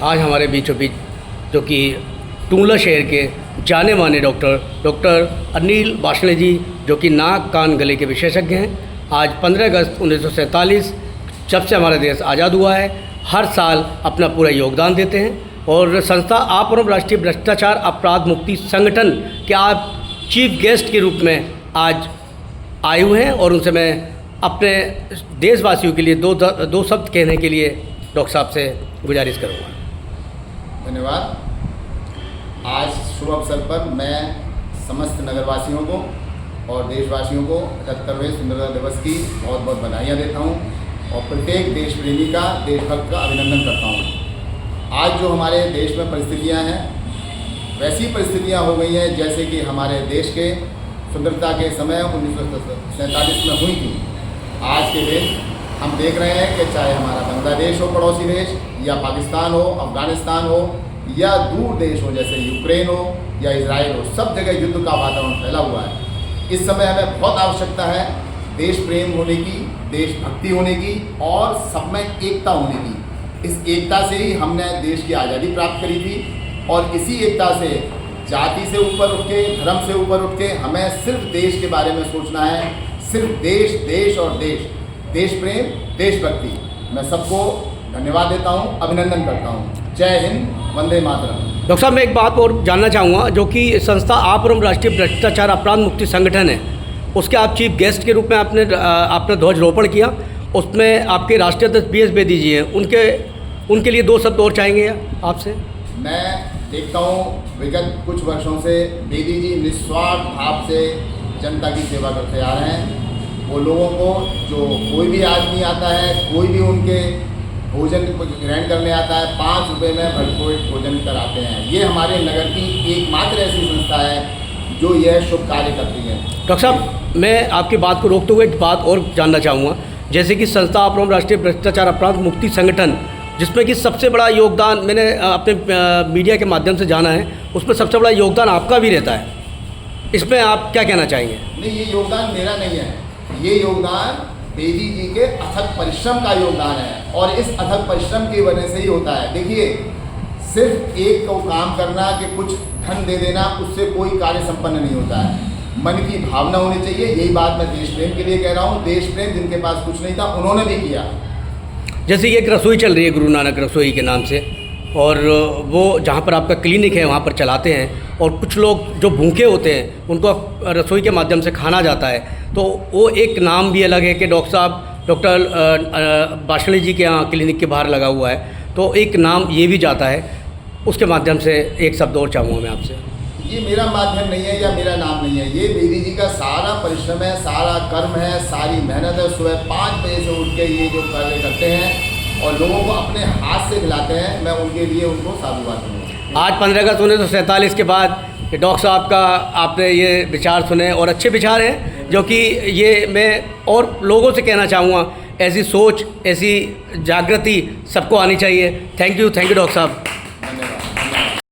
आज हमारे बीचों बीच जो कि टूंगला शहर के जाने माने डॉक्टर अनिल बाशले जी, जो कि नाक कान गले के विशेषज्ञ हैं। आज 15 अगस्त 1947 जब से हमारा देश आज़ाद हुआ है, हर साल अपना पूरा योगदान देते हैं। और संस्था आपरम राष्ट्रीय भ्रष्टाचार अपराध मुक्ति संगठन के आप चीफ गेस्ट के रूप में आज आए हुए हैं और उनसे मैं अपने देशवासियों के लिए दो शब्द कहने के लिए डॉक्टर साहब से गुजारिश करूँगा। धन्यवाद। आज शुभ अवसर पर मैं समस्त नगरवासियों को और देशवासियों को 78वें स्वतंत्रता दिवस की बहुत बहुत बधाइयाँ देता हूँ और प्रत्येक देश प्रेमी का, देशभक्त का अभिनंदन करता हूँ। आज जो हमारे देश में परिस्थितियाँ हैं, वैसी परिस्थितियाँ हो गई हैं जैसे कि हमारे देश के स्वतंत्रता के समय 1947 में हुई थी। आज के दिन हम देख रहे हैं कि चाहे हमारा बांग्लादेश हो पड़ोसी देश, या पाकिस्तान हो, अफगानिस्तान हो, या दूर देश हो जैसे यूक्रेन हो या इजराइल हो, सब जगह युद्ध का वातावरण फैला हुआ है। इस समय हमें बहुत आवश्यकता है देश प्रेम होने की, देशभक्ति होने की और सब में एकता होने की। इस एकता से ही हमने देश की आज़ादी प्राप्त करी थी और इसी एकता से जाति से ऊपर उठ के, धर्म से ऊपर उठ के हमें सिर्फ देश के बारे में सोचना है। सिर्फ देश, देश और देश, देश प्रेम, देशभक्ति। मैं सबको धन्यवाद देता हूँ, अभिनंदन करता हूँ। जय हिंद, वंदे मातरम। डॉक्टर साहब, मैं एक बात और जानना चाहूँगा, जो कि संस्था आपरम राष्ट्रीय भ्रष्टाचार अपराध मुक्ति संगठन है, उसके आप चीफ गेस्ट के रूप में आपने ध्वजारोपण किया। उसमें आपके राष्ट्रीय अध्यक्ष BS बेदी जी हैं, उनके लिए दो शब्द और चाहेंगे आपसे। मैं देखता हूँ विगत कुछ वर्षों से बेदी जी निस्वार्थ भाव से जनता की सेवा करते आ रहे हैं। वो लोगों को, जो कोई भी आदमी आता है, कोई भी उनके भोजन को ग्रहण करने आता है, 5 रुपये में भरपूर भोजन कराते हैं। ये हमारे नगर की एकमात्र ऐसी संस्था है जो यह शुभ कार्य करती है। डॉक्टर साहब, मैं आपकी बात को रोकते हुए एक बात और जानना चाहूँगा, जैसे कि संस्था आपरम राष्ट्रीय भ्रष्टाचार अपराध मुक्ति संगठन, जिसमें कि सबसे बड़ा योगदान मैंने अपने मीडिया के माध्यम से जाना है, उसमें सबसे बड़ा योगदान आपका भी रहता है। इसमें आप क्या कहना चाहेंगे? नहीं, ये योगदान मेरा नहीं है, ये योगदान बेदी जी के अथक परिश्रम का योगदान है और इस अथक परिश्रम की वजह से ही होता है। देखिए, सिर्फ एक को काम करना कि कुछ धन दे देना, उससे कोई कार्य संपन्न नहीं होता है। मन की भावना होनी चाहिए। यही बात मैं देश प्रेम के लिए कह रहा हूँ। देश प्रेम जिनके पास कुछ नहीं था, उन्होंने भी किया। जैसे कि एक रसोई चल रही है गुरु नानक रसोई के नाम से, और वो जहाँ पर आपका क्लिनिक है वहाँ पर चलाते हैं, और कुछ लोग जो भूखे होते हैं उनको रसोई के माध्यम से खाना जाता है, तो वो एक नाम भी अलग है कि डॉक्टर बाशले जी के यहाँ क्लिनिक के बाहर लगा हुआ है, तो एक नाम ये भी जाता है। उसके माध्यम से एक शब्द और चाहूँगा मैं आपसे। ये मेरा माध्यम नहीं है या मेरा नाम नहीं है, ये बेदी जी का सारा परिश्रम है, सारा कर्म है, सारी मेहनत है। सुबह 5 बजे से उठ के ये जो कार्य करते हैं और लोगों को अपने हाथ से खिलाते हैं, मैं उनके लिए उनको साधुवाद दूँगा। आज 15 अगस्त 1947 के बाद डॉक्टर साहब का आपने ये विचार सुने और अच्छे विचार हैं, जो कि ये मैं और लोगों से कहना चाहूँगा, ऐसी सोच, ऐसी जागृति सबको आनी चाहिए। थैंक यू डॉक्टर साहब।